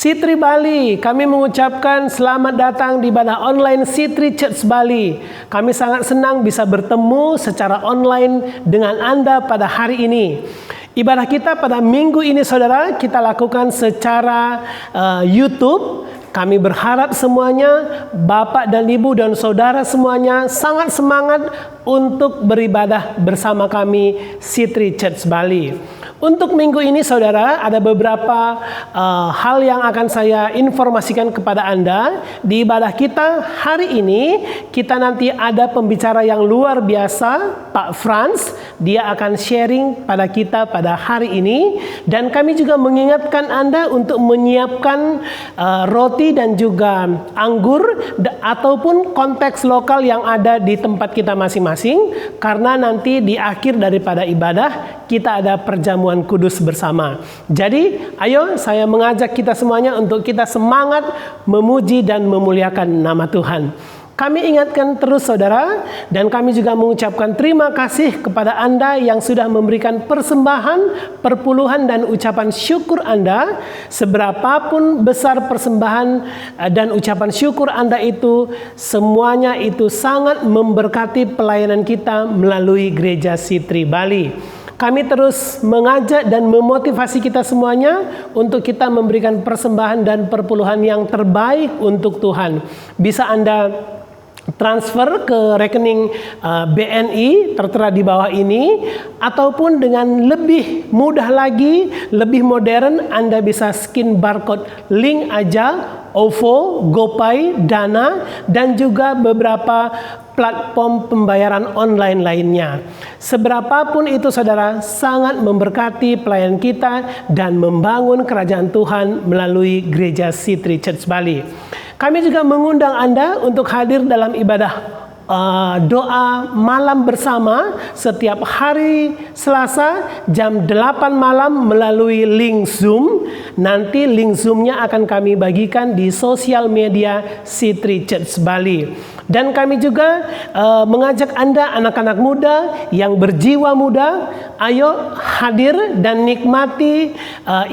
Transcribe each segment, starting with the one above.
Sitri Bali, kami mengucapkan selamat datang di ibadah online Sitri Church Bali. Kami sangat senang bisa bertemu secara online dengan Anda pada hari ini. Ibadah kita pada minggu ini saudara, kita lakukan secara YouTube. Kami berharap semuanya, Bapak dan Ibu dan saudara semuanya sangat semangat untuk beribadah bersama kami Sitri Church Bali. Untuk minggu ini saudara, ada beberapa hal yang akan saya informasikan kepada Anda. Di ibadah kita hari ini, kita nanti ada pembicara yang luar biasa, Pak Franz. Dia akan sharing pada kita pada hari ini. Dan kami juga mengingatkan Anda untuk menyiapkan roti dan juga anggur ataupun konteks lokal yang ada di tempat kita masing-masing. Karena nanti di akhir daripada ibadah, kita ada perjamuan kudus bersama. Jadi, ayo saya mengajak kita semuanya untuk kita semangat memuji dan memuliakan nama Tuhan. Kami ingatkan terus saudara, dan kami juga mengucapkan terima kasih kepada Anda yang sudah memberikan persembahan, perpuluhan dan ucapan syukur Anda. Seberapapun besar persembahan dan ucapan syukur Anda itu, semuanya itu sangat memberkati pelayanan kita melalui Gereja Sitri Bali. Kami terus mengajak dan memotivasi kita semuanya untuk kita memberikan persembahan dan perpuluhan yang terbaik untuk Tuhan. Bisa Anda transfer ke rekening BNI tertera di bawah ini, ataupun dengan lebih mudah lagi, lebih modern, Anda bisa scan barcode link aja, OVO, GoPay, Dana, dan juga beberapa platform pembayaran online lainnya. Seberapapun itu saudara, sangat memberkati pelayan kita dan membangun kerajaan Tuhan melalui Gereja Sitri Church Bali. Kami juga mengundang Anda untuk hadir dalam ibadah doa malam bersama setiap hari Selasa jam 8 malam melalui link Zoom. Nanti link Zoom-nya akan kami bagikan di sosial media Sitri Church Bali. Dan kami juga mengajak Anda anak-anak muda yang berjiwa muda, ayo hadir dan nikmati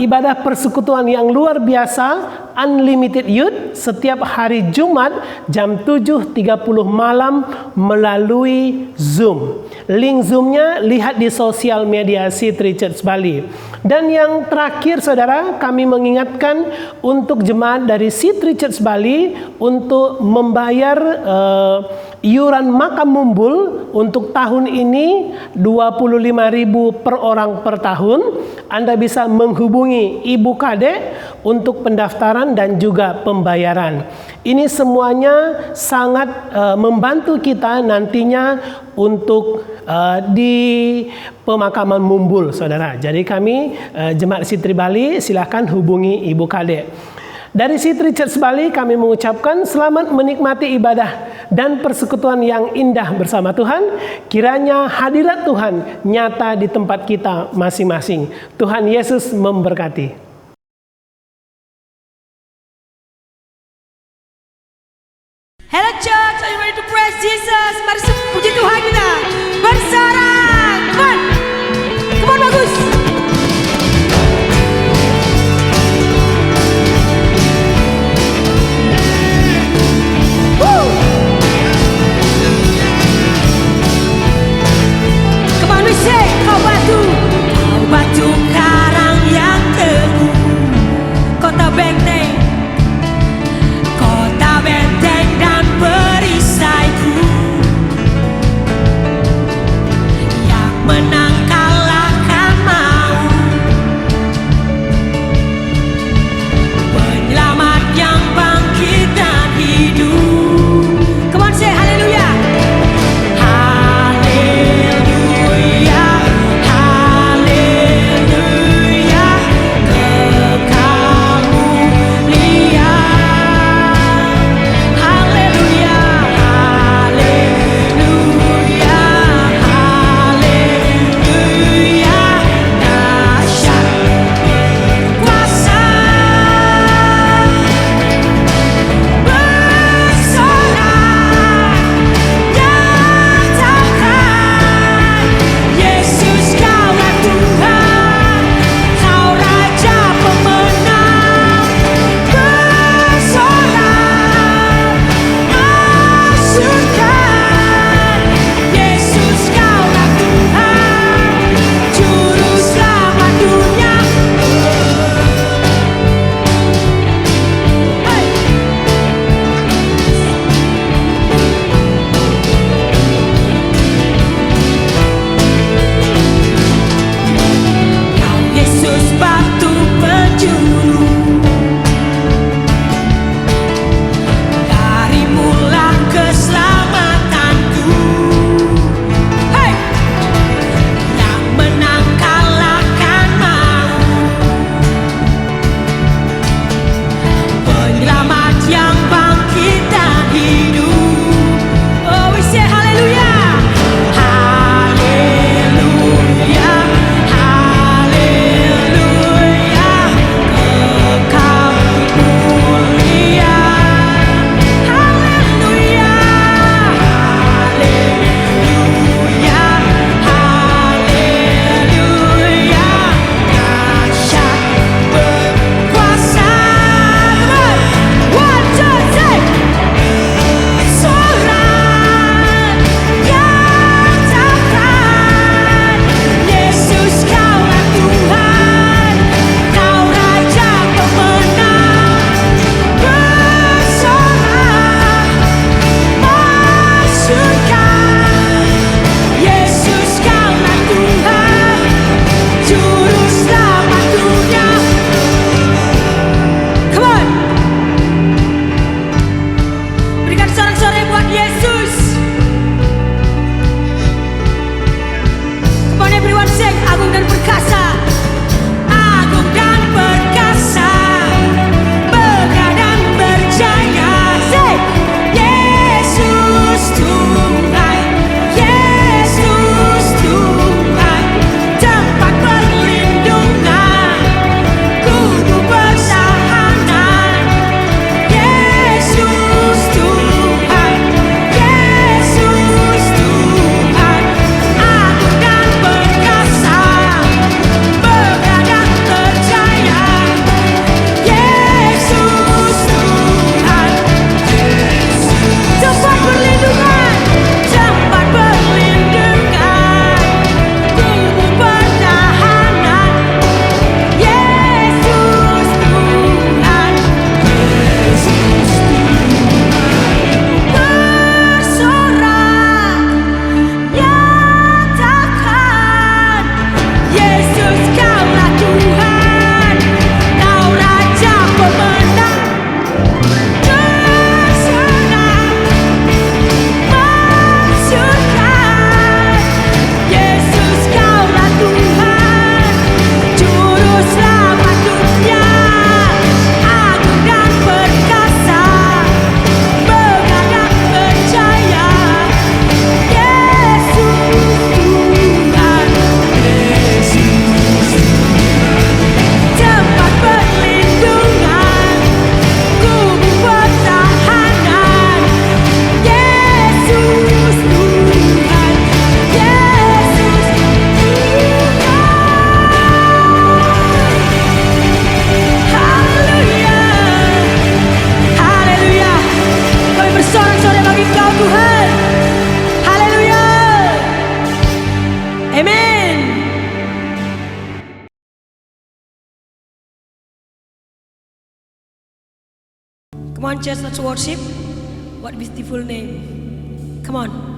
ibadah persekutuan yang luar biasa Unlimited Youth setiap hari Jumat jam 7.30 malam melalui Zoom. Link Zoom-nya lihat di sosial media Sitri Church Bali. Dan yang terakhir saudara, kami mengingatkan untuk jemaat dari Sitri Church Bali untuk membayar iuran makam mumbul untuk tahun ini 25.000 per orang per tahun. Anda bisa menghubungi Ibu Kadek untuk pendaftaran dan juga pembayaran. Ini semuanya sangat membantu kita nantinya untuk di pemakaman mumbul saudara. Jadi kami jemaat Sitri Bali silahkan hubungi Ibu Kadek. Dari Sitri Church Bali kami mengucapkan selamat menikmati ibadah dan persekutuan yang indah bersama Tuhan. Kiranya hadirat Tuhan nyata di tempat kita masing-masing. Tuhan Yesus memberkati. Hello church, are you ready to praise Jesus? Mari puji Tuhan kita bersorak. Come on, bagus. Kau batu karang yang teguh, kota benteng dan perisaiku. Come on, church, let's worship. What beautiful name. Come on.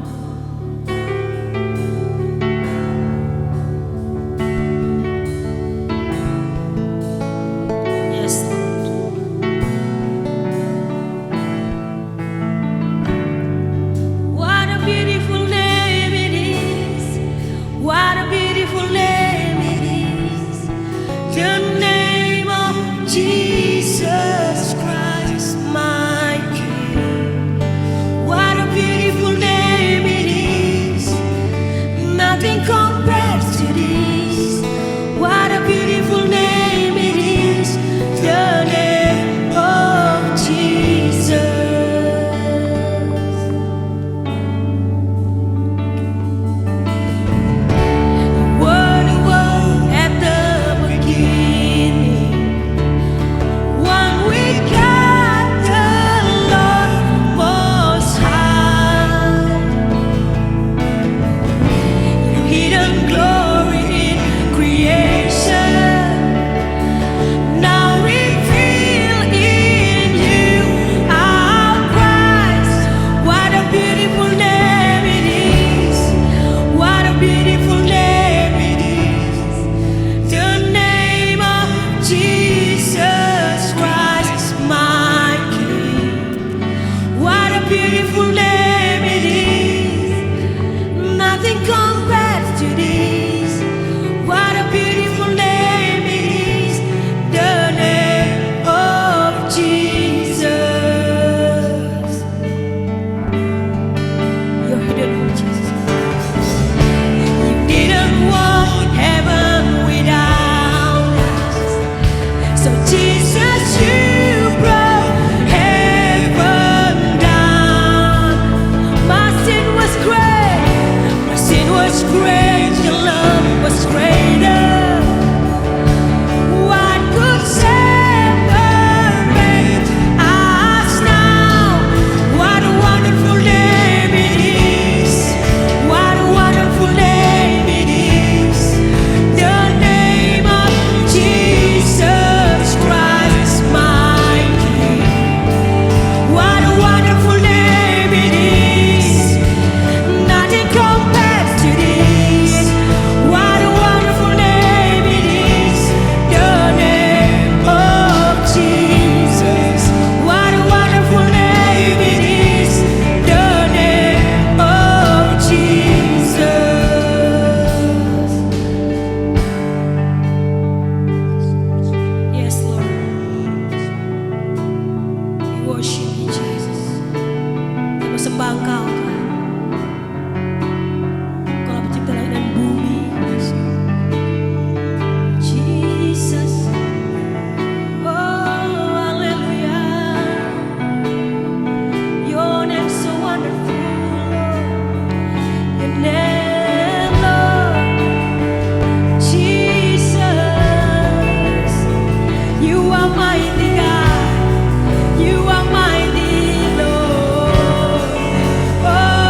Oh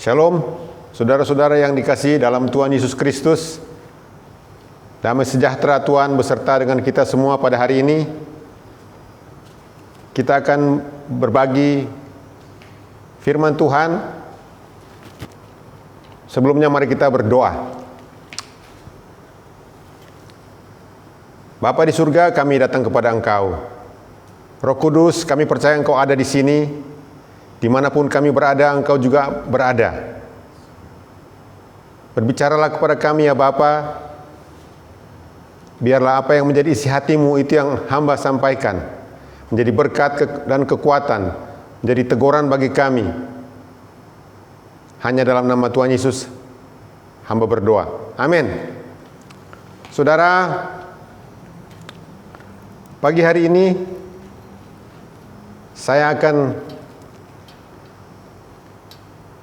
Shalom, saudara-saudara yang dikasihi dalam Tuhan Yesus Kristus. Damai sejahtera Tuhan beserta dengan kita semua pada hari ini. Kita akan berbagi firman Tuhan. Sebelumnya mari kita berdoa. Bapa di surga, kami datang kepada Engkau. Roh Kudus, kami percaya Engkau ada di sini. Dimanapun kami berada, Engkau juga berada. Berbicaralah kepada kami ya Bapa. Biarlah apa yang menjadi isi hatimu itu yang hamba sampaikan. Menjadi berkat dan kekuatan. Menjadi teguran bagi kami. Hanya dalam nama Tuhan Yesus hamba berdoa. Amin. Saudara, pagi hari ini saya akan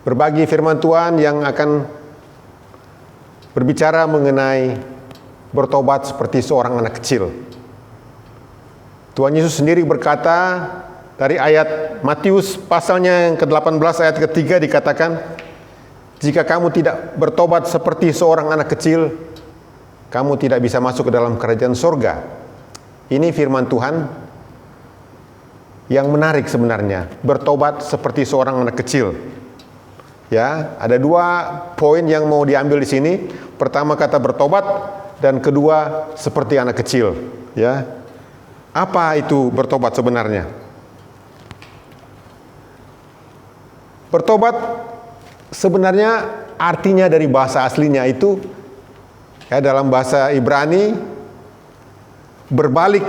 berbagi firman Tuhan yang akan berbicara mengenai bertobat seperti seorang anak kecil. Tuhan Yesus sendiri berkata dari ayat Matius pasalnya yang ke-18 ayat ke-3 dikatakan, jika kamu tidak bertobat seperti seorang anak kecil, kamu tidak bisa masuk ke dalam kerajaan sorga. Ini firman Tuhan yang menarik sebenarnya, bertobat seperti seorang anak kecil. Ya, ada dua poin yang mau diambil di sini. Pertama kata bertobat dan kedua seperti anak kecil. Ya, apa itu bertobat sebenarnya? Bertobat sebenarnya artinya dari bahasa aslinya itu ya dalam bahasa Ibrani berbalik.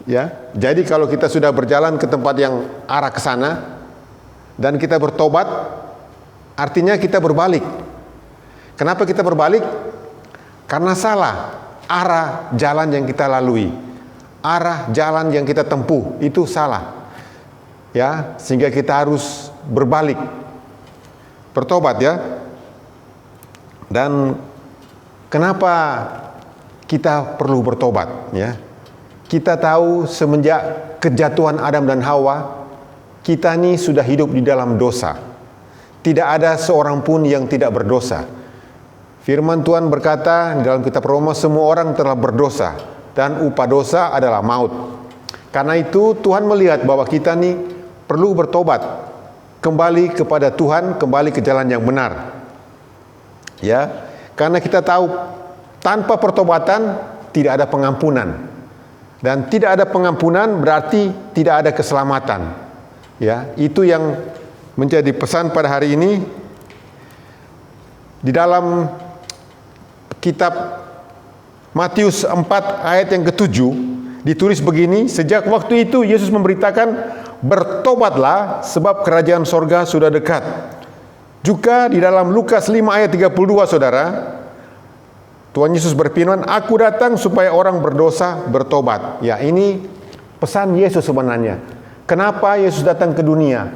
Ya, jadi kalau kita sudah berjalan ke tempat yang arah ke sana dan kita bertobat, artinya kita berbalik. Kenapa kita berbalik? Karena salah arah jalan yang kita lalui. Arah jalan yang kita tempuh itu salah. Ya, sehingga kita harus berbalik. Bertobat ya. Dan kenapa kita perlu bertobat ya? Kita tahu semenjak kejatuhan Adam dan Hawa, kita ini sudah hidup di dalam dosa. Tidak ada seorang pun yang tidak berdosa. Firman Tuhan berkata di dalam kitab Roma, semua orang telah berdosa dan upah dosa adalah maut. Karena itu Tuhan melihat bahwa kita ini perlu bertobat, kembali kepada Tuhan, kembali ke jalan yang benar. Ya, karena kita tahu tanpa pertobatan tidak ada pengampunan. Dan tidak ada pengampunan berarti tidak ada keselamatan. Ya, itu yang menjadi pesan pada hari ini. Di dalam kitab Matius 4 ayat yang ke-7 ditulis begini, sejak waktu itu Yesus memberitakan, bertobatlah sebab kerajaan sorga sudah dekat. Juga di dalam Lukas 5 ayat 32 saudara, Tuhan Yesus berfirman, aku datang supaya orang berdosa bertobat. Ya, ini pesan Yesus sebenarnya. Kenapa Yesus datang ke dunia?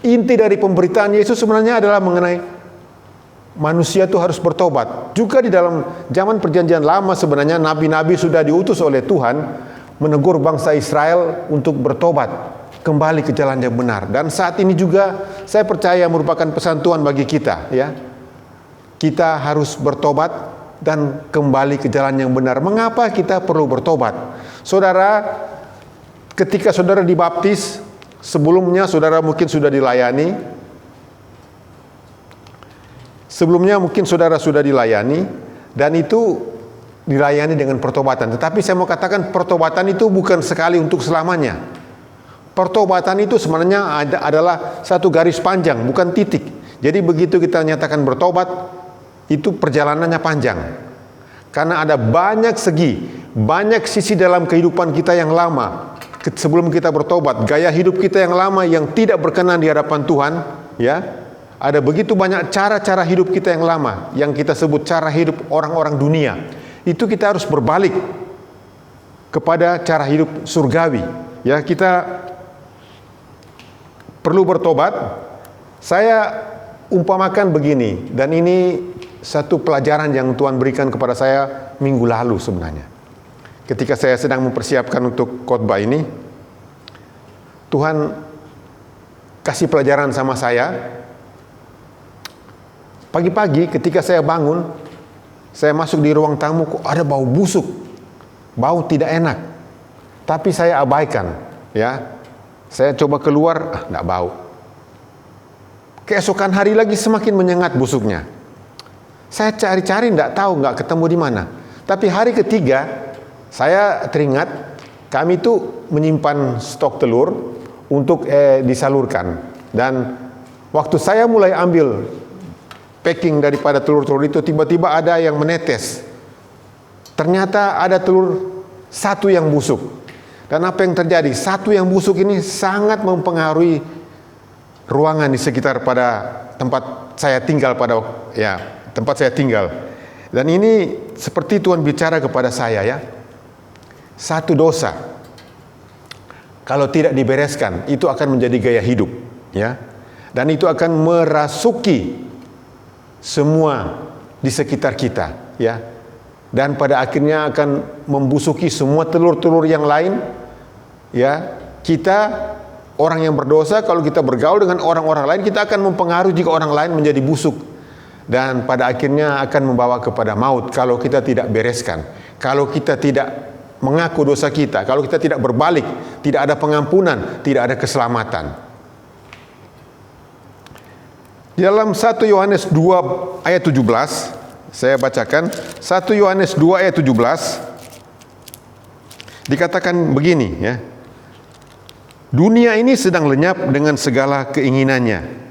Inti dari pemberitaan Yesus sebenarnya adalah mengenai manusia itu harus bertobat. Juga di dalam zaman perjanjian lama sebenarnya nabi-nabi sudah diutus oleh Tuhan menegur bangsa Israel untuk bertobat, kembali ke jalan yang benar. Dan saat ini juga saya percaya merupakan pesan Tuhan bagi kita ya. Kita harus bertobat dan kembali ke jalan yang benar. Mengapa kita perlu bertobat? Saudara, ketika saudara dibaptis, sebelumnya saudara mungkin sudah dilayani. Sebelumnya mungkin saudara sudah dilayani dan itu dilayani dengan pertobatan. Tetapi saya mau katakan pertobatan itu bukan sekali untuk selamanya. Pertobatan itu sebenarnya adalah satu garis panjang, bukan titik. Jadi begitu kita nyatakan bertobat, itu perjalanannya panjang. Karena ada banyak segi, banyak sisi dalam kehidupan kita yang lama. Sebelum kita bertobat, gaya hidup kita yang lama yang tidak berkenan di hadapan Tuhan, ya. Ada begitu banyak cara-cara hidup kita yang lama, yang kita sebut cara hidup orang-orang dunia. Itu kita harus berbalik kepada cara hidup surgawi. Ya, kita perlu bertobat. Saya umpamakan begini, dan ini satu pelajaran yang Tuhan berikan kepada saya minggu lalu sebenarnya. Ketika saya sedang mempersiapkan untuk khotbah ini, Tuhan kasih pelajaran sama saya. Pagi-pagi ketika saya bangun, saya masuk di ruang tamu, kok ada bau busuk, bau tidak enak. Tapi saya abaikan, ya. Saya coba keluar, enggak bau. Keesokan hari lagi semakin menyengat busuknya. Saya cari-cari, enggak tahu, enggak ketemu di mana. Tapi hari ketiga, saya teringat, kami itu menyimpan stok telur untuk disalurkan. Dan waktu saya mulai ambil packing daripada telur-telur itu, tiba-tiba ada yang menetes. Ternyata ada telur satu yang busuk. Dan apa yang terjadi? Satu yang busuk ini sangat mempengaruhi ruangan di sekitar pada tempat saya tinggal tempat saya tinggal. Dan ini seperti Tuhan bicara kepada saya, ya. Satu dosa kalau tidak dibereskan itu akan menjadi gaya hidup, ya. Dan itu akan merasuki semua di sekitar kita, ya. Dan pada akhirnya akan membusuki semua telur-telur yang lain, ya. Kita orang yang berdosa, kalau kita bergaul dengan orang-orang lain, kita akan mempengaruhi jika orang lain menjadi busuk. Dan pada akhirnya akan membawa kepada maut kalau kita tidak bereskan. Kalau kita tidak mengaku dosa kita, kalau kita tidak berbalik, tidak ada pengampunan, tidak ada keselamatan. Di dalam 1 Yohanes 2 ayat 17, saya bacakan 1 Yohanes 2 ayat 17, dikatakan begini, ya. Dunia ini sedang lenyap dengan segala keinginannya,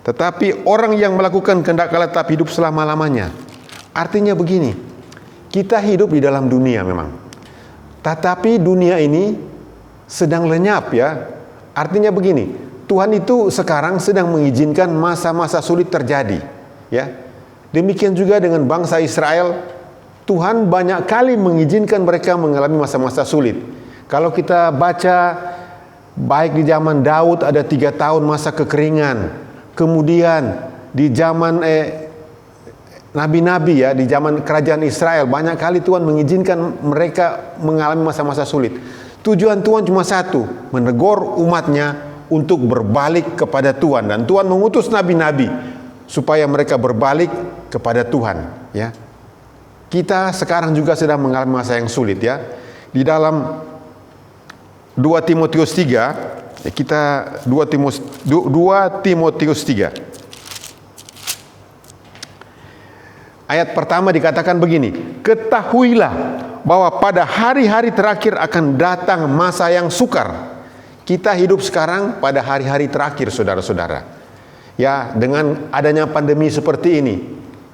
tetapi orang yang melakukan kehendak Allah tetap hidup selama-lamanya. Artinya begini, kita hidup di dalam dunia memang, tetapi dunia ini sedang lenyap, ya. Artinya begini, Tuhan itu sekarang sedang mengizinkan masa-masa sulit terjadi, ya. Demikian juga dengan bangsa Israel, Tuhan banyak kali mengizinkan mereka mengalami masa-masa sulit. Kalau kita baca, baik di zaman Daud ada 3 tahun masa kekeringan, kemudian di zaman nabi-nabi, ya, di zaman kerajaan Israel, banyak kali Tuhan mengizinkan mereka mengalami masa-masa sulit. Tujuan Tuhan cuma satu, menegur umatnya untuk berbalik kepada Tuhan. Dan Tuhan mengutus nabi-nabi supaya mereka berbalik kepada Tuhan, ya. Kita sekarang juga sedang mengalami masa yang sulit, ya. Di dalam 2 Timotius 3, kita 2 Timotius 3 ayat pertama dikatakan begini, ketahuilah bahwa pada hari-hari terakhir akan datang masa yang sukar. Kita hidup sekarang pada hari-hari terakhir, saudara-saudara, ya. Dengan adanya pandemi seperti ini,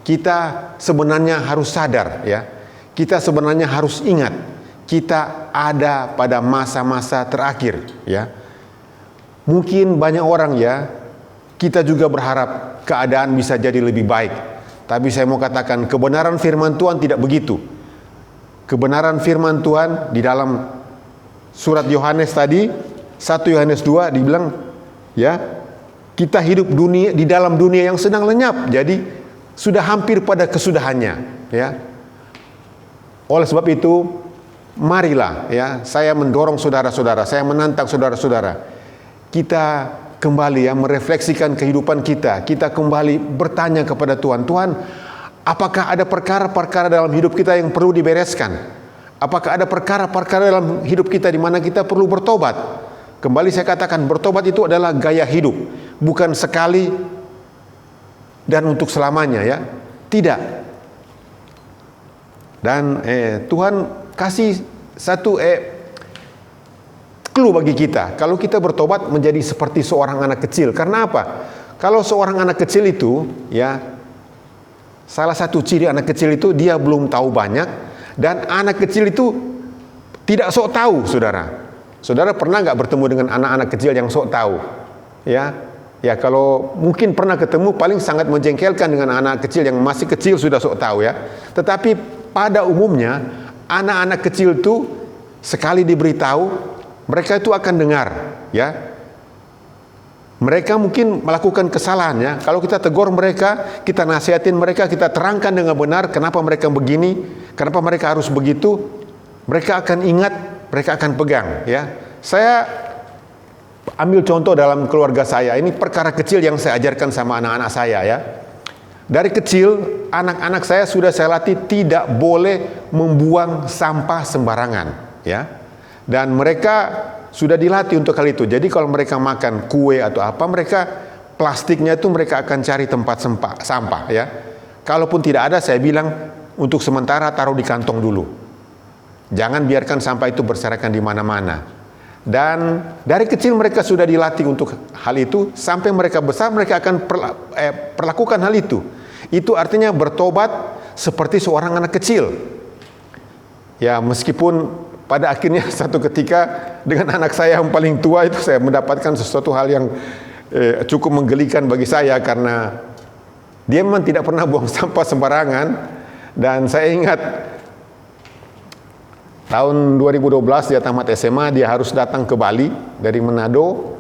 kita sebenarnya harus sadar, ya. Kita sebenarnya harus ingat, kita ada pada masa-masa terakhir, ya. Mungkin banyak orang, ya, kita juga berharap keadaan bisa jadi lebih baik. Tapi saya mau katakan, kebenaran firman Tuhan tidak begitu. Kebenaran firman Tuhan di dalam surat Yohanes tadi, 1 Yohanes 2 dibilang, ya, kita hidup di dalam dunia yang sedang lenyap. Jadi sudah hampir pada kesudahannya, ya. Oleh sebab itu, marilah, ya, saya mendorong saudara-saudara, saya menantang saudara-saudara, kita kembali, ya, merefleksikan kehidupan kita. Kita kembali bertanya kepada Tuhan, Tuhan, apakah ada perkara-perkara dalam hidup kita yang perlu dibereskan? Apakah ada perkara-perkara dalam hidup kita di mana kita perlu bertobat? Kembali saya katakan, bertobat itu adalah gaya hidup, bukan sekali dan untuk selamanya, ya. Tidak. Dan Tuhan kasih satu clue bagi kita. Kalau kita bertobat menjadi seperti seorang anak kecil. Karena apa? Kalau seorang anak kecil itu, ya, salah satu ciri anak kecil itu dia belum tahu banyak, dan anak kecil itu tidak sok tahu, saudara. Saudara pernah nggak bertemu dengan anak-anak kecil yang sok tahu? Ya, ya, kalau mungkin pernah ketemu, paling sangat menjengkelkan dengan anak kecil yang masih kecil sudah sok tahu, ya. Tetapi pada umumnya anak-anak kecil itu sekali diberitahu, mereka itu akan dengar, ya. Mereka mungkin melakukan kesalahan, ya. Kalau kita tegur mereka, kita nasihatin mereka, kita terangkan dengan benar kenapa mereka begini, kenapa mereka harus begitu, mereka akan ingat, mereka akan pegang, ya. Saya ambil contoh dalam keluarga saya, ini perkara kecil yang saya ajarkan sama anak-anak saya, ya. Dari kecil, anak-anak saya sudah saya latih tidak boleh membuang sampah sembarangan, ya. Dan mereka sudah dilatih untuk hal itu. Jadi kalau mereka makan kue atau apa, mereka plastiknya itu mereka akan cari tempat sampah, ya. Kalaupun tidak ada, saya bilang untuk sementara taruh di kantong dulu. Jangan biarkan sampah itu berserakan di mana-mana. Dan dari kecil mereka sudah dilatih untuk hal itu, sampai mereka besar mereka akan perlakukan hal itu. Itu artinya bertobat seperti seorang anak kecil. Ya, meskipun pada akhirnya satu ketika dengan anak saya yang paling tua itu saya mendapatkan sesuatu hal yang cukup menggelikan bagi saya, karena dia memang tidak pernah buang sampah sembarangan. Dan saya ingat tahun 2012 dia tamat SMA, dia harus datang ke Bali dari Manado,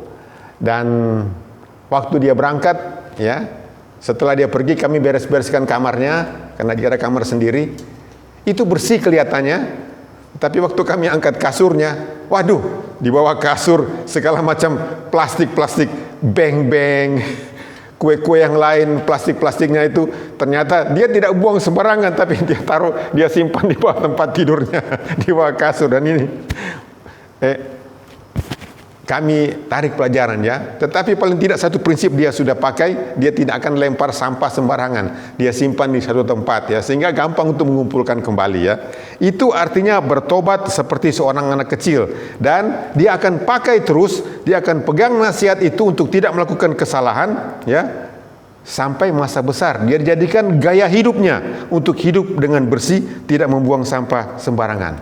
dan waktu dia berangkat, ya, setelah dia pergi kami beres-bereskan kamarnya karena dia ada kamar sendiri. Itu bersih kelihatannya, tapi waktu kami angkat kasurnya, waduh, di bawah kasur segala macam plastik-plastik, beng-beng, kue-kue yang lain, plastik-plastiknya itu ternyata dia tidak buang sembarangan, tapi dia simpan di bawah tempat tidurnya, di bawah kasur. Dan ini kami tarik pelajaran, ya. Tetapi paling tidak satu prinsip dia sudah pakai, dia tidak akan lempar sampah sembarangan, dia simpan di satu tempat, ya, sehingga gampang untuk mengumpulkan kembali, ya. Itu artinya bertobat seperti seorang anak kecil, dan dia akan pakai terus, dia akan pegang nasihat itu untuk tidak melakukan kesalahan, ya, sampai masa besar. Dia dijadikan gaya hidupnya untuk hidup dengan bersih, tidak membuang sampah sembarangan.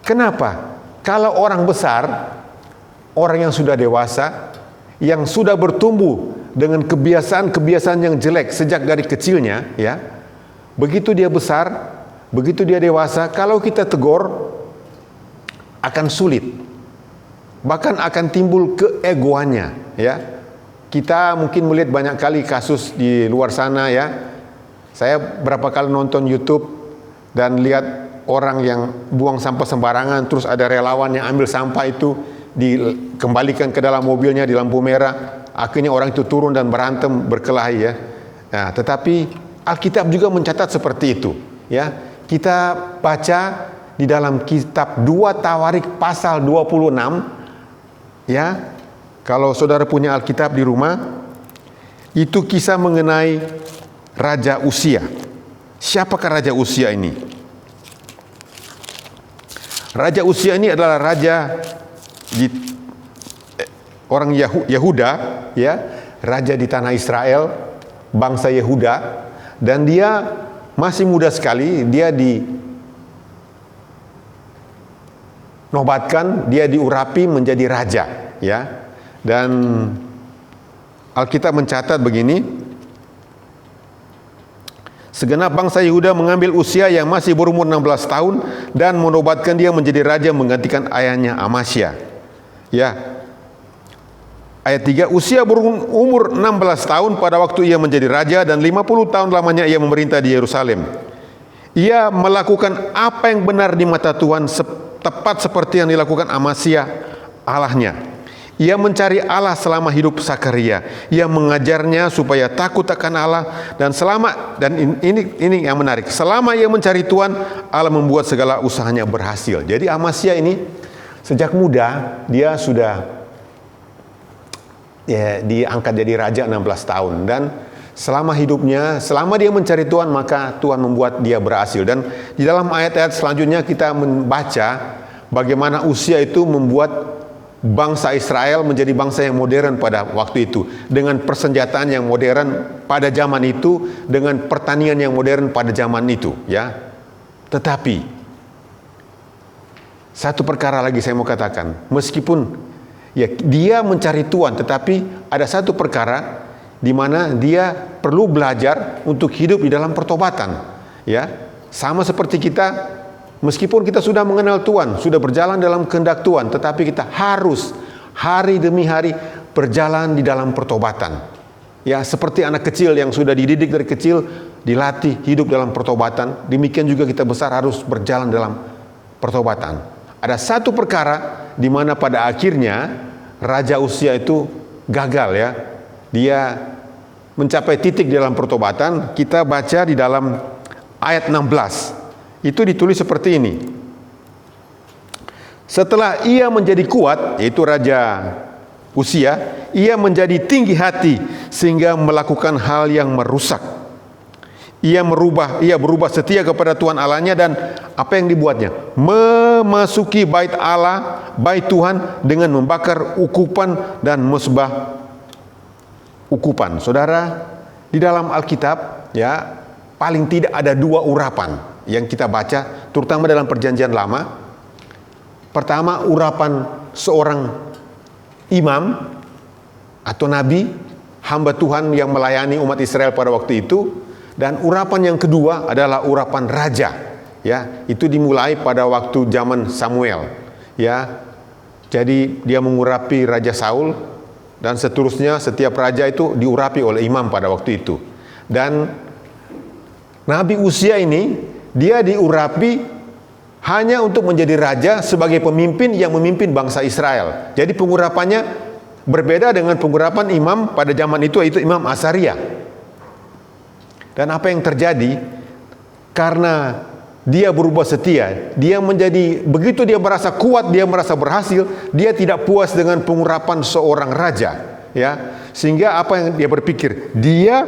Kenapa? Kalau orang besar, orang yang sudah dewasa, yang sudah bertumbuh dengan kebiasaan-kebiasaan yang jelek sejak dari kecilnya, ya, begitu dia besar, begitu dia dewasa, kalau kita tegur akan sulit, bahkan akan timbul keegoannya, ya. Kita mungkin melihat banyak kali kasus di luar sana, ya. Saya berapa kali nonton YouTube dan lihat orang yang buang sampah sembarangan, terus ada relawan yang ambil sampah itu dikembalikan ke dalam mobilnya di lampu merah, akhirnya orang itu turun dan berantem berkelahi, ya. Nah, tetapi Alkitab juga mencatat seperti itu, ya. Kita baca di dalam kitab 2 Tawarik pasal 26, ya. Kalau saudara punya Alkitab di rumah, itu kisah mengenai Raja Uzia. Siapakah Raja Uzia ini? Raja Uzia ini adalah raja di orang Yehuda, ya, raja di tanah Israel, bangsa Yehuda, dan dia masih muda sekali. Dia dinobatkan, dia diurapi menjadi raja, ya. Dan Alkitab mencatat begini: segenap bangsa Yehuda mengambil Uzia yang masih berumur 16 tahun dan menobatkan dia menjadi raja menggantikan ayahnya Amasya. Ya. Ayat 3, Uzia berumur 16 tahun pada waktu ia menjadi raja, dan 50 tahun lamanya ia memerintah di Yerusalem. Ia melakukan apa yang benar di mata Tuhan, tepat seperti yang dilakukan Amasya Allahnya. Ia mencari Allah selama hidup Sakaria. Ia mengajarnya supaya takut akan Allah, dan ini yang menarik, selama ia mencari Tuhan, Allah membuat segala usahanya berhasil. Jadi Amasya ini sejak muda dia sudah, ya, diangkat jadi raja 16 tahun, dan selama hidupnya, selama dia mencari Tuhan, maka Tuhan membuat dia berhasil. Dan di dalam ayat-ayat selanjutnya kita membaca bagaimana Uzia itu membuat bangsa Israel menjadi bangsa yang modern pada waktu itu, dengan persenjataan yang modern pada zaman itu, dengan pertanian yang modern pada zaman itu, ya. Tetapi satu perkara lagi saya mau katakan, meskipun, ya, dia mencari Tuhan, tetapi ada satu perkara di mana dia perlu belajar untuk hidup di dalam pertobatan, ya. Sama seperti kita, meskipun kita sudah mengenal Tuhan, sudah berjalan dalam kehendak Tuhan, tetapi kita harus hari demi hari berjalan di dalam pertobatan. Ya, seperti anak kecil yang sudah dididik dari kecil, dilatih hidup dalam pertobatan, demikian juga kita besar harus berjalan dalam pertobatan. Ada satu perkara di mana pada akhirnya Raja Uzia itu gagal, ya. Dia mencapai titik dalam pertobatan, kita baca di dalam ayat 16. Itu ditulis seperti ini. Setelah ia menjadi kuat, yaitu Raja Usia, ia menjadi tinggi hati sehingga melakukan hal yang merusak. Ia berubah setia kepada Tuhan Allahnya, dan apa yang dibuatnya? Memasuki bait Allah, bait Tuhan dengan membakar ukupan dan mesbah ukupan. Saudara, di dalam Alkitab ya, paling tidak ada 2 urapan yang kita baca, terutama dalam Perjanjian Lama. Pertama, urapan seorang imam atau nabi, hamba Tuhan yang melayani umat Israel pada waktu itu. Dan urapan yang kedua adalah urapan raja. Ya, itu dimulai pada waktu zaman Samuel. Ya, jadi dia mengurapi Raja Saul, dan seterusnya setiap raja itu diurapi oleh imam pada waktu itu. Dan Nabi Usia ini, dia diurapi hanya untuk menjadi raja sebagai pemimpin yang memimpin bangsa Israel. Jadi pengurapannya berbeda dengan pengurapan imam pada zaman itu, yaitu Imam Azaria. Dan apa yang terjadi? Karena dia berubah setia, dia menjadi, begitu dia merasa kuat, dia merasa berhasil, dia tidak puas dengan pengurapan seorang raja, ya. Sehingga apa yang dia berpikir? Dia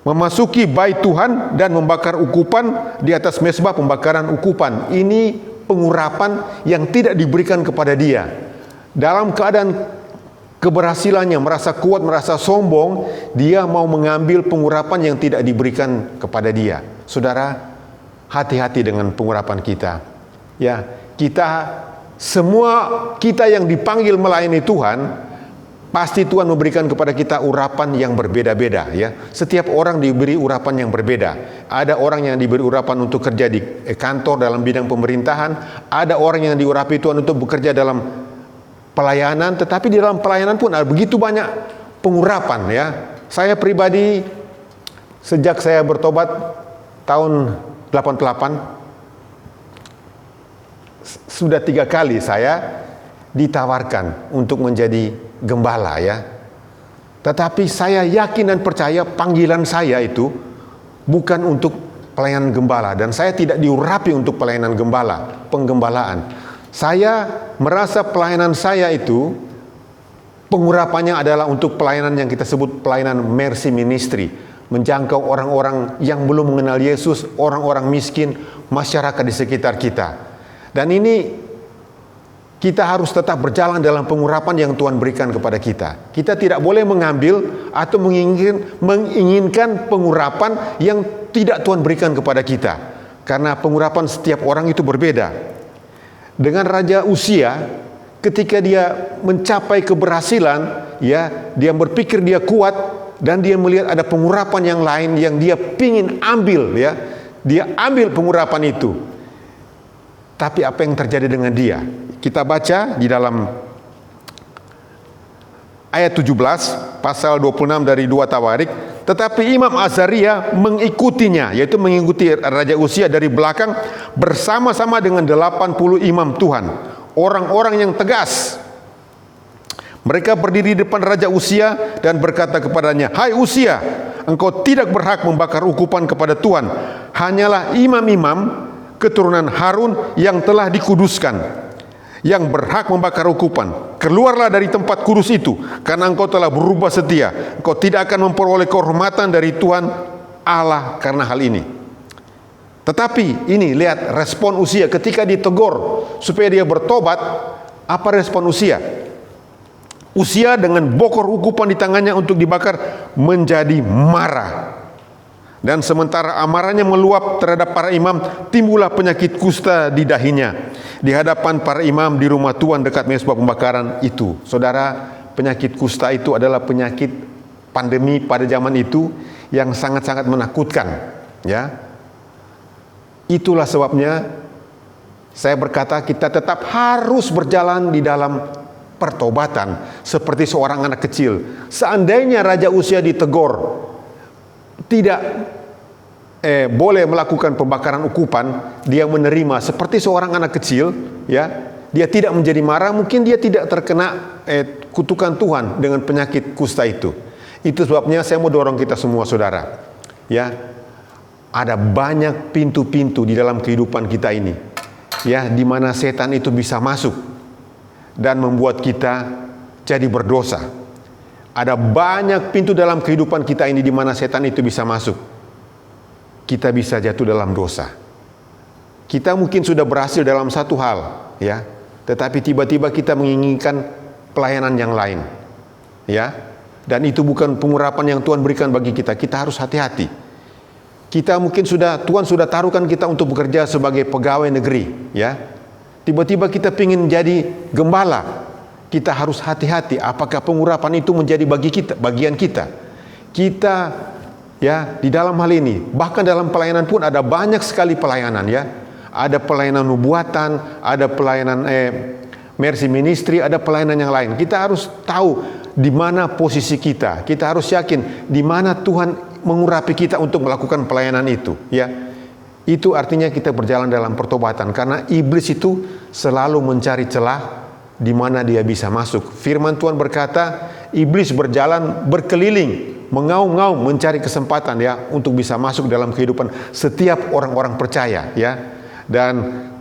memasuki bait Tuhan dan membakar ukupan di atas mezbah pembakaran ukupan. Ini pengurapan yang tidak diberikan kepada dia. Dalam keadaan keberhasilannya, merasa kuat, merasa sombong, dia mau mengambil pengurapan yang tidak diberikan kepada dia. Saudara, hati-hati dengan pengurapan kita. Ya, semua kita yang dipanggil melayani Tuhan, pasti Tuhan memberikan kepada kita urapan yang berbeda-beda, ya. Setiap orang diberi urapan yang berbeda. Ada orang yang diberi urapan untuk kerja di kantor dalam bidang pemerintahan, ada orang yang diurapi Tuhan untuk bekerja dalam pelayanan, tetapi di dalam pelayanan pun ada begitu banyak pengurapan, ya. Saya pribadi sejak saya bertobat tahun 88, sudah 3 kali saya ditawarkan untuk menjadi gembala, ya. Tetapi saya yakin dan percaya panggilan saya itu bukan untuk pelayanan gembala, dan saya tidak diurapi untuk pelayanan gembala, penggembalaan. Saya merasa pelayanan saya itu pengurapannya adalah untuk pelayanan yang kita sebut pelayanan mercy ministry, menjangkau orang-orang yang belum mengenal Yesus, orang-orang miskin, masyarakat di sekitar kita. Dan ini kita harus tetap berjalan dalam pengurapan yang Tuhan berikan kepada kita. Kita tidak boleh mengambil atau menginginkan pengurapan yang tidak Tuhan berikan kepada kita. Karena pengurapan setiap orang itu berbeda. Dengan Raja Usia, ketika dia mencapai keberhasilan, ya, dia berpikir dia kuat, dan dia melihat ada pengurapan yang lain yang dia pingin ambil, ya. Dia ambil pengurapan itu. Tapi apa yang terjadi dengan dia? Kita baca di dalam ayat 17, pasal 26 dari 2 Tawarik. Tetapi Imam Azaria mengikutinya, yaitu mengikuti Raja Usia dari belakang bersama-sama dengan 80 imam Tuhan, orang-orang yang tegas. Mereka berdiri di depan Raja Usia dan berkata kepadanya, "Hai Usia, engkau tidak berhak membakar ukupan kepada Tuhan. Hanyalah imam-imam keturunan Harun yang telah dikuduskan yang berhak membakar ukupan. Keluarlah dari tempat kudus itu, karena engkau telah berubah setia. Engkau tidak akan memperoleh kehormatan dari Tuhan Allah karena hal ini." Tetapi ini, lihat respon Usia ketika ditegur supaya dia bertobat. Apa respon Usia? Usia dengan bokor ukupan di tangannya untuk dibakar menjadi marah. Dan sementara amarahnya meluap terhadap para imam, timbullah penyakit kusta di dahinya di hadapan para imam di rumah Tuhan dekat mezbah pembakaran itu. Saudara, penyakit kusta itu adalah penyakit pandemi pada zaman itu yang sangat-sangat menakutkan, ya. Itulah sebabnya saya berkata kita tetap harus berjalan di dalam pertobatan seperti seorang anak kecil. Seandainya Raja Usia ditegur tidak boleh melakukan pembakaran ukupan, dia menerima seperti seorang anak kecil, ya. Dia tidak menjadi marah, mungkin dia tidak terkena kutukan Tuhan dengan penyakit kusta itu. Itu sebabnya saya mau dorong kita semua saudara, ya, ada banyak pintu-pintu di dalam kehidupan kita ini, ya, di mana setan itu bisa masuk dan membuat kita jadi berdosa. Ada banyak pintu dalam kehidupan kita ini di mana setan itu bisa masuk. Kita bisa jatuh dalam dosa. Kita mungkin sudah berhasil dalam satu hal, ya, tetapi tiba-tiba kita menginginkan pelayanan yang lain, ya. Dan itu bukan pengurapan yang Tuhan berikan bagi kita. Kita harus hati-hati. Kita mungkin Tuhan sudah taruhkan kita untuk bekerja sebagai pegawai negeri, ya. Tiba-tiba kita ingin jadi gembala. Kita harus hati-hati. Apakah pengurapan itu menjadi bagian kita? Kita, ya, di dalam hal ini, bahkan dalam pelayanan pun ada banyak sekali pelayanan, ya. Ada pelayanan nubuatan, ada pelayanan mercy ministry, ada pelayanan yang lain. Kita harus tahu di mana posisi kita. Kita harus yakin di mana Tuhan mengurapi kita untuk melakukan pelayanan itu, ya. Itu artinya kita berjalan dalam pertobatan, karena iblis itu selalu mencari celah di mana dia bisa masuk. Firman Tuhan berkata, iblis berjalan berkeliling, mengaum-ngaum mencari kesempatan, ya, untuk bisa masuk dalam kehidupan setiap orang-orang percaya, ya. Dan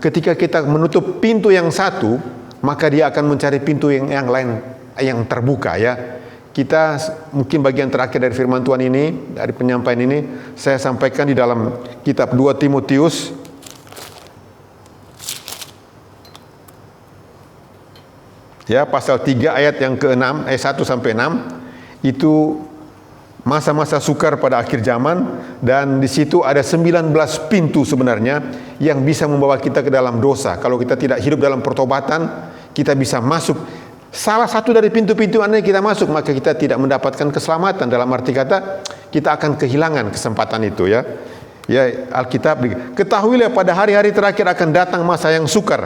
ketika kita menutup pintu yang satu, maka dia akan mencari pintu yang lain yang terbuka, ya. Kita mungkin bagian terakhir dari firman Tuhan ini, dari penyampaian ini, saya sampaikan di dalam kitab 2 Timotius ya, pasal 3 ayat yang ke-6, 1 sampai 6. Itu masa-masa sukar pada akhir zaman, dan di situ ada 19 pintu sebenarnya yang bisa membawa kita ke dalam dosa. Kalau kita tidak hidup dalam pertobatan, kita bisa masuk salah satu dari pintu-pintu yang kita masuk, maka kita tidak mendapatkan keselamatan. Dalam arti kata, kita akan kehilangan kesempatan itu, ya. Ya, Alkitab, ketahuilah pada hari-hari terakhir akan datang masa yang sukar.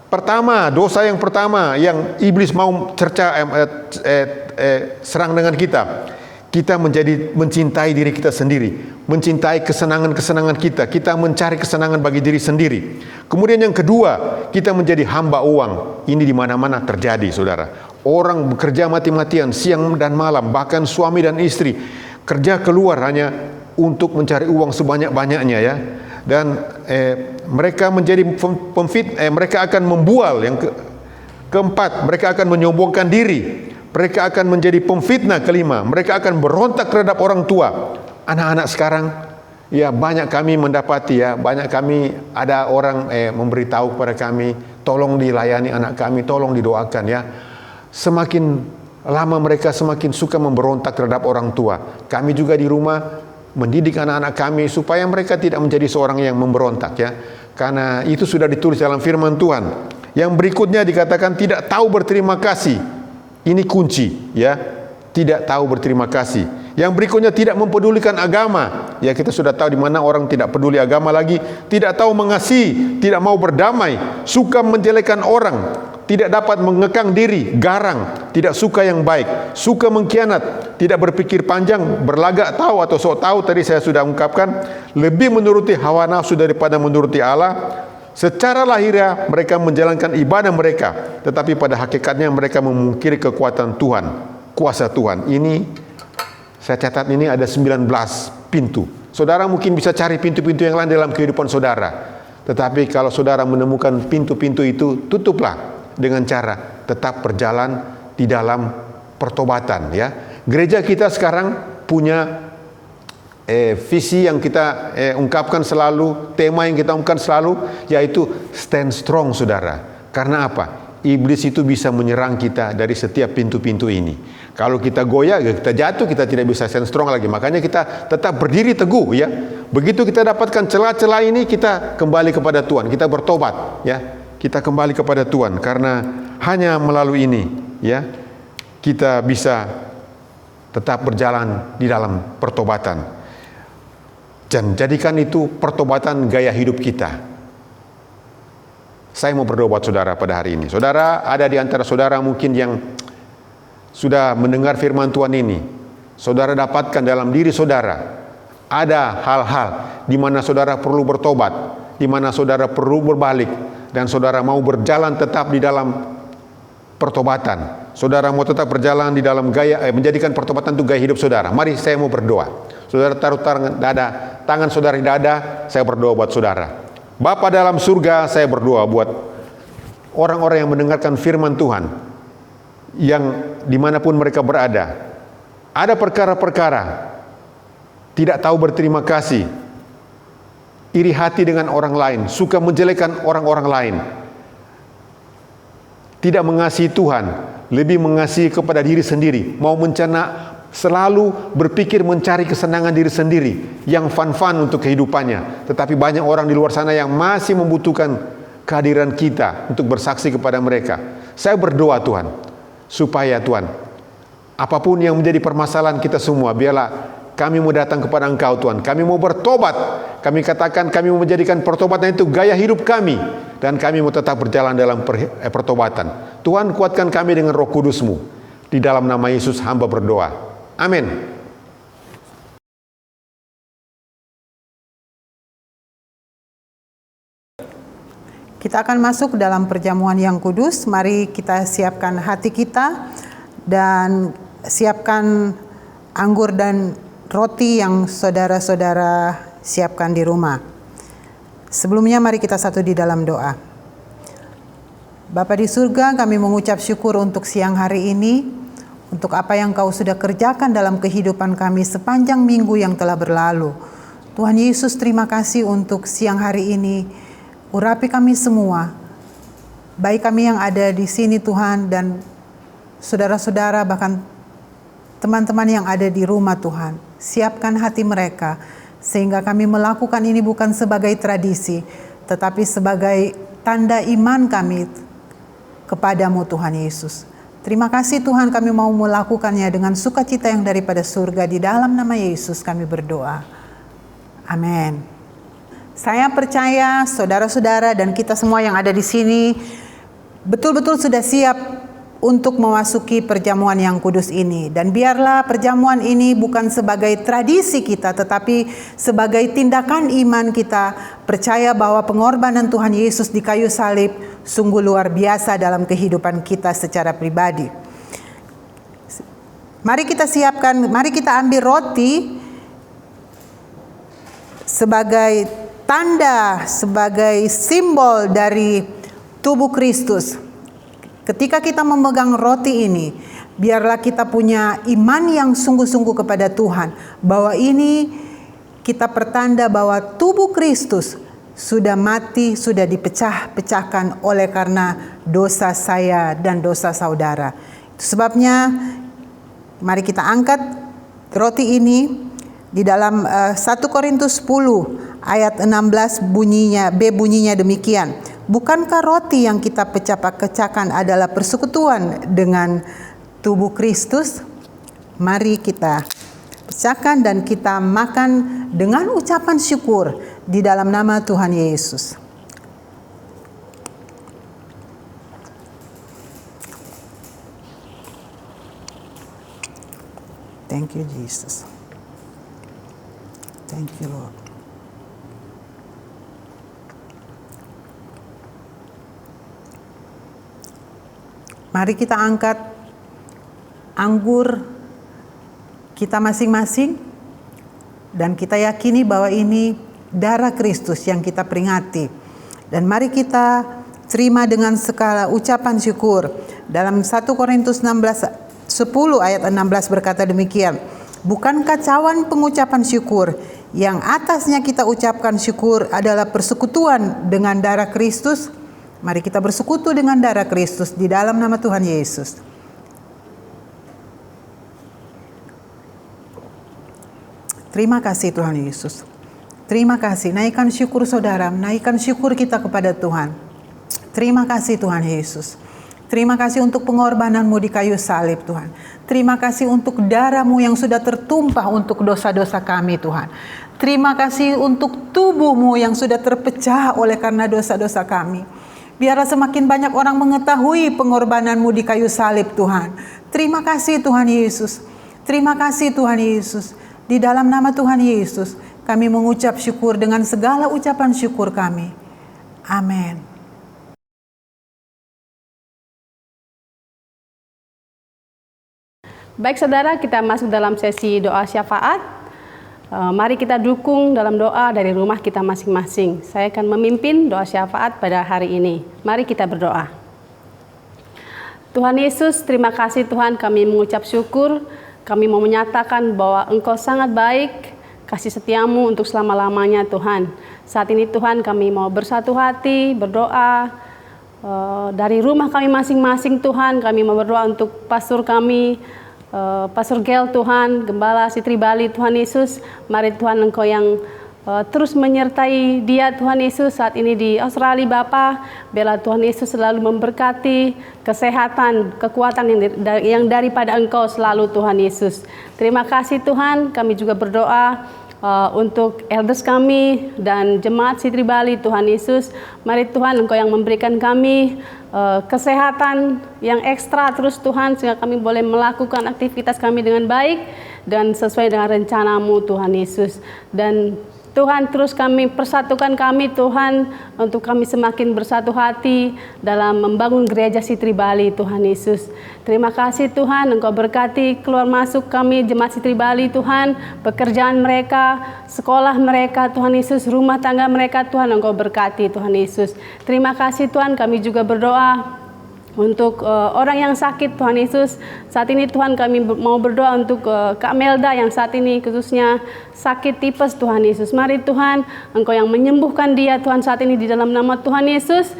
Pertama, dosa yang pertama yang iblis mau serang dengan kita. Kita mencintai diri kita sendiri, mencintai kesenangan-kesenangan kita. Kita mencari kesenangan bagi diri sendiri. Kemudian yang kedua, kita menjadi hamba uang. Ini di mana-mana terjadi, saudara. Orang bekerja mati-matian siang dan malam, bahkan suami dan istri kerja keluar hanya untuk mencari uang sebanyak-banyaknya, ya. Dan mereka menjadi mereka akan membual. Yang keempat, mereka akan menyombongkan diri. Mereka akan menjadi pemfitnah. Kelima, mereka akan berontak terhadap orang tua. Anak-anak sekarang, ya, banyak kami mendapati, ya, banyak kami ada orang memberitahu kepada kami, tolong dilayani anak kami, tolong didoakan, ya. Semakin lama mereka semakin suka memberontak terhadap orang tua. Kami juga di rumah mendidik anak-anak kami supaya mereka tidak menjadi seorang yang memberontak, ya. Karena itu sudah ditulis dalam firman Tuhan. Yang berikutnya dikatakan tidak tahu berterima kasih. Ini kunci, ya. Tidak tahu berterima kasih. Yang berikutnya tidak mempedulikan agama. Ya, kita sudah tahu di mana orang tidak peduli agama lagi. Tidak tahu mengasihi, tidak mau berdamai, suka menjelekkan orang, tidak dapat mengekang diri, garang, tidak suka yang baik, suka mengkhianat, tidak berpikir panjang, berlagak tahu atau sok tahu. Tadi saya sudah ungkapkan, lebih menuruti hawa nafsu daripada menuruti Allah. Secara lahiriah mereka menjalankan ibadah mereka, tetapi pada hakikatnya mereka memungkiri kekuatan Tuhan, kuasa Tuhan. Ini saya catat, ini ada 19 pintu. Saudara mungkin bisa cari pintu-pintu yang lain dalam kehidupan saudara. Tetapi kalau saudara menemukan pintu-pintu itu, tutuplah dengan cara tetap berjalan di dalam pertobatan, ya. Gereja kita sekarang punya visi yang kita ungkapkan selalu, tema yang kita ungkapkan selalu, yaitu stand strong, saudara. Karena apa? Iblis itu bisa menyerang kita dari setiap pintu-pintu ini. Kalau kita goyah, kita jatuh, kita tidak bisa stand strong lagi. Makanya kita tetap berdiri teguh, ya. Begitu kita dapatkan celah-celah ini, kita kembali kepada Tuhan, kita bertobat, ya. Kita kembali kepada Tuhan, karena hanya melalui ini, ya, kita bisa tetap berjalan di dalam pertobatan. Dan jadikan itu pertobatan gaya hidup kita. Saya mau berdoa buat saudara pada hari ini. Saudara, ada di antara saudara mungkin yang sudah mendengar firman Tuhan ini. Saudara dapatkan dalam diri saudara ada hal-hal di mana saudara perlu bertobat, di mana saudara perlu berbalik, dan saudara mau berjalan tetap di dalam pertobatan. saudara mau tetap berjalan di dalam menjadikan pertobatan itu gaya hidup saudara, mari saya mau berdoa. Saudara taruh tangan saudara di dada, saya berdoa buat saudara. Bapa dalam surga, saya berdoa buat orang-orang yang mendengarkan firman Tuhan, yang dimanapun mereka berada, ada perkara-perkara tidak tahu berterima kasih, iri hati dengan orang lain, suka menjelekkan orang-orang lain, tidak mengasihi Tuhan, lebih mengasihi kepada diri sendiri, mau selalu berpikir mencari kesenangan diri sendiri, yang fun-fun untuk kehidupannya. Tetapi banyak orang di luar sana yang masih membutuhkan kehadiran kita untuk bersaksi kepada mereka. Saya berdoa Tuhan, supaya Tuhan, apapun yang menjadi permasalahan kita semua, biarlah kami mau datang kepada Engkau Tuhan. Kami mau bertobat. Kami katakan kami mau menjadikan pertobatan itu gaya hidup kami. Dan kami mau tetap berjalan dalam pertobatan. Tuhan, kuatkan kami dengan Roh Kudus-Mu. Di dalam nama Yesus hamba berdoa. Amin. Kita akan masuk dalam perjamuan yang kudus. Mari kita siapkan hati kita dan siapkan anggur dan roti yang saudara-saudara siapkan di rumah. Sebelumnya mari kita satu di dalam doa. Bapa di surga, kami mengucap syukur untuk siang hari ini, untuk apa yang Kau sudah kerjakan dalam kehidupan kami sepanjang minggu yang telah berlalu. Tuhan Yesus, terima kasih untuk siang hari ini. Urapi kami semua, baik kami yang ada di sini Tuhan, dan saudara-saudara, bahkan teman-teman yang ada di rumah Tuhan. Siapkan hati mereka, sehingga kami melakukan ini bukan sebagai tradisi, tetapi sebagai tanda iman kami kepadamu Tuhan Yesus. Terima kasih Tuhan, kami mau melakukannya dengan sukacita yang daripada surga. Di dalam nama Yesus kami berdoa. Amin. Saya percaya saudara-saudara dan kita semua yang ada di sini betul-betul sudah siap untuk memasuki perjamuan yang kudus ini. Dan biarlah perjamuan ini bukan sebagai tradisi kita, tetapi sebagai tindakan iman kita, percaya bahwa pengorbanan Tuhan Yesus di kayu salib sungguh luar biasa dalam kehidupan kita secara pribadi. Mari kita siapkan, mari kita ambil roti sebagai tanda, sebagai simbol dari tubuh Kristus. Ketika kita memegang roti ini, biarlah kita punya iman yang sungguh-sungguh kepada Tuhan, bahwa ini kita pertanda bahwa tubuh Kristus sudah mati, sudah dipecah-pecahkan oleh karena dosa saya dan dosa saudara. Itu sebabnya mari kita angkat roti ini di dalam 1 Korintus 10 ayat 16 bunyinya demikian. Bukankah roti yang kita pecah-pecahkan adalah persekutuan dengan tubuh Kristus? Mari kita pecahkan dan kita makan dengan ucapan syukur di dalam nama Tuhan Yesus. Thank you, Jesus. Thank you, Lord. Mari kita angkat anggur kita masing-masing dan kita yakini bahwa ini darah Kristus yang kita peringati. Dan mari kita terima dengan segala ucapan syukur. Dalam 1 Korintus 10 ayat 16 berkata demikian. Bukankah cawan pengucapan syukur yang atasnya kita ucapkan syukur adalah persekutuan dengan darah Kristus? Mari kita bersekutu dengan darah Kristus di dalam nama Tuhan Yesus. Terima kasih Tuhan Yesus. Terima kasih. Naikkan syukur saudara, naikkan syukur kita kepada Tuhan. Terima kasih Tuhan Yesus. Terima kasih untuk pengorbananmu di kayu salib Tuhan. Terima kasih untuk darahmu yang sudah tertumpah untuk dosa-dosa kami Tuhan. Terima kasih untuk tubuhmu yang sudah terpecah oleh karena dosa-dosa kami. Biarlah semakin banyak orang mengetahui pengorbananmu di kayu salib Tuhan. Terima kasih Tuhan Yesus. Terima kasih Tuhan Yesus. Di dalam nama Tuhan Yesus kami mengucap syukur dengan segala ucapan syukur kami. Amin. Baik saudara, kita masuk dalam sesi doa syafaat. Mari kita dukung dalam doa dari rumah kita masing-masing. Saya akan memimpin doa syafaat pada hari ini. Mari kita berdoa. Tuhan Yesus, terima kasih Tuhan, kami mengucap syukur. Kami mau menyatakan bahwa Engkau sangat baik, kasih setiamu untuk selama-lamanya Tuhan. Saat ini Tuhan kami mau bersatu hati, berdoa dari rumah kami masing-masing Tuhan. Kami mau berdoa untuk pastor kami, Pastor Gel Tuhan, Gembala Sitri Bali Tuhan Yesus. Mari Tuhan Engkau yang terus menyertai dia Tuhan Yesus saat ini di Australia Bapa. Biarlah Tuhan Yesus selalu memberkati kesehatan, kekuatan yang daripada Engkau selalu Tuhan Yesus. Terima kasih Tuhan, kami juga berdoa untuk elders kami dan jemaat Sitri Bali Tuhan Yesus. Mari Tuhan Engkau yang memberikan kami kesehatan yang ekstra terus Tuhan, sehingga kami boleh melakukan aktivitas kami dengan baik dan sesuai dengan rencana-Mu Tuhan Yesus. Dan Tuhan terus kami persatukan kami Tuhan, untuk kami semakin bersatu hati dalam membangun gereja Sitri Bali Tuhan Yesus. Terima kasih Tuhan, Engkau berkati keluar masuk kami jemaat Sitri Bali Tuhan, pekerjaan mereka, sekolah mereka Tuhan Yesus, rumah tangga mereka Tuhan Engkau berkati Tuhan Yesus. Terima kasih Tuhan, kami juga berdoa untuk orang yang sakit Tuhan Yesus. Saat ini Tuhan kami mau berdoa untuk Kak Melda yang saat ini khususnya sakit tipes Tuhan Yesus. Mari Tuhan Engkau yang menyembuhkan dia Tuhan saat ini di dalam nama Tuhan Yesus.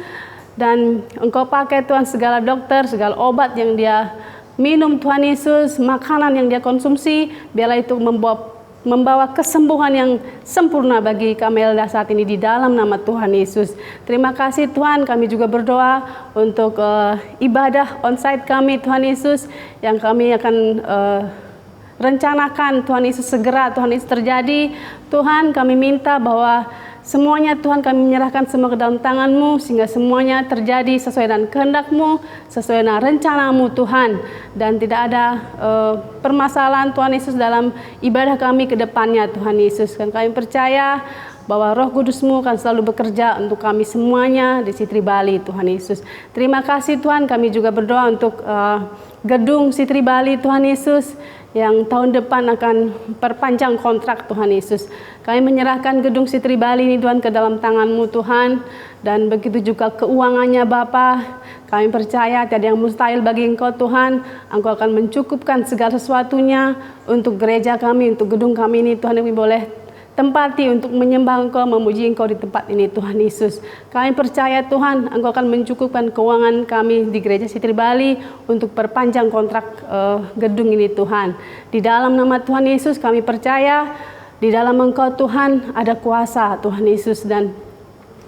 Dan Engkau pakai Tuhan segala dokter, segala obat yang dia minum Tuhan Yesus, makanan yang dia konsumsi, biarlah itu membawa kesembuhan yang sempurna bagi Kamelda saat ini di dalam nama Tuhan Yesus. Terima kasih Tuhan, kami juga berdoa untuk ibadah onsite kami Tuhan Yesus yang kami akan rencanakan Tuhan Yesus segera Tuhan Yesus terjadi. Tuhan kami minta bahwa semuanya Tuhan kami menyerahkan semua ke dalam tangan-Mu, sehingga semuanya terjadi sesuai dengan kehendak-Mu, sesuai dengan rencana-Mu Tuhan. Dan tidak ada permasalahan Tuhan Yesus dalam ibadah kami ke depannya Tuhan Yesus. Dan kami percaya bahwa Roh Kudus-Mu akan selalu bekerja untuk kami semuanya di Sitri Bali Tuhan Yesus. Terima kasih Tuhan, kami juga berdoa untuk gedung Sitri Bali Tuhan Yesus yang tahun depan akan perpanjang kontrak Tuhan Yesus. Kami menyerahkan gedung Sitri Bali ini Tuhan ke dalam tangan-Mu Tuhan, dan begitu juga keuangannya Bapa. Kami percaya tiada yang mustahil bagi Engkau Tuhan. Engkau akan mencukupkan segala sesuatunya untuk gereja kami, untuk gedung kami ini Tuhan, kami boleh tempati untuk menyembah Engkau, memuji Engkau di tempat ini Tuhan Yesus. Kami percaya Tuhan Engkau akan mencukupkan keuangan kami di gereja Sitri Bali untuk perpanjang kontrak gedung ini Tuhan. Di dalam nama Tuhan Yesus kami percaya di dalam Engkau Tuhan ada kuasa Tuhan Yesus, dan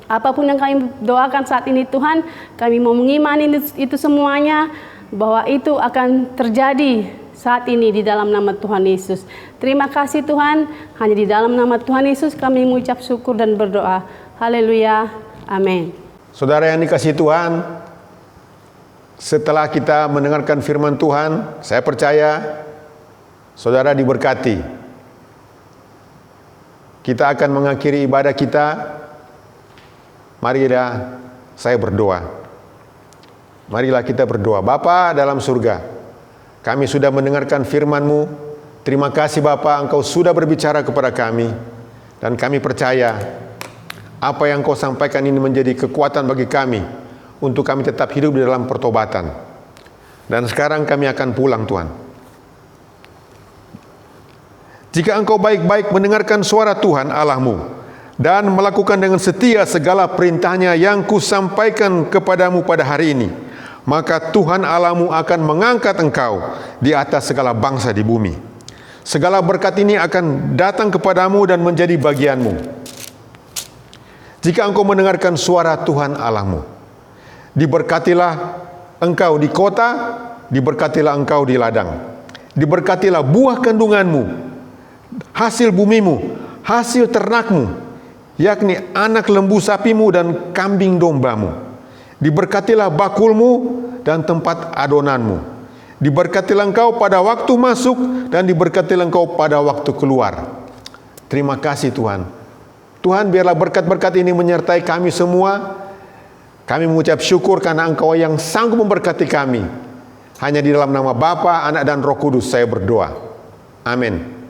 apapun yang kami doakan saat ini Tuhan, kami mau mengimani itu semuanya bahwa itu akan terjadi saat ini di dalam nama Tuhan Yesus. Terima kasih Tuhan, hanya di dalam nama Tuhan Yesus kami mengucap syukur dan berdoa. Haleluya, amin. Saudara yang dikasihi Tuhan, setelah kita mendengarkan firman Tuhan, saya percaya saudara diberkati. Kita akan mengakhiri ibadah kita. Marilah saya berdoa. Marilah kita berdoa. Bapa dalam surga, kami sudah mendengarkan firman-Mu. Terima kasih Bapa, Engkau sudah berbicara kepada kami. Dan kami percaya apa yang Engkau sampaikan ini menjadi kekuatan bagi kami untuk kami tetap hidup di dalam pertobatan. Dan sekarang kami akan pulang Tuhan. Jika Engkau baik-baik mendengarkan suara Tuhan Allah-Mu dan melakukan dengan setia segala perintahnya yang kusampaikan kepadamu pada hari ini, maka Tuhan Allah-Mu akan mengangkat engkau di atas segala bangsa di bumi. Segala berkat ini akan datang kepadamu dan menjadi bagianmu. Jika engkau mendengarkan suara Tuhan Allah-Mu, diberkatilah engkau di kota, diberkatilah engkau di ladang. Diberkatilah buah kandunganmu, hasil bumimu, hasil ternakmu, yakni anak lembu sapimu dan kambing dombamu. Diberkatilah bakulmu dan tempat adonanmu. Diberkatilah engkau pada waktu masuk dan diberkatilah engkau pada waktu keluar. Terima kasih Tuhan. Tuhan, biarlah berkat-berkat ini menyertai kami semua. Kami mengucap syukur karena Engkau yang sanggup memberkati kami. Hanya di dalam nama Bapa, Anak dan Roh Kudus saya berdoa. Amin.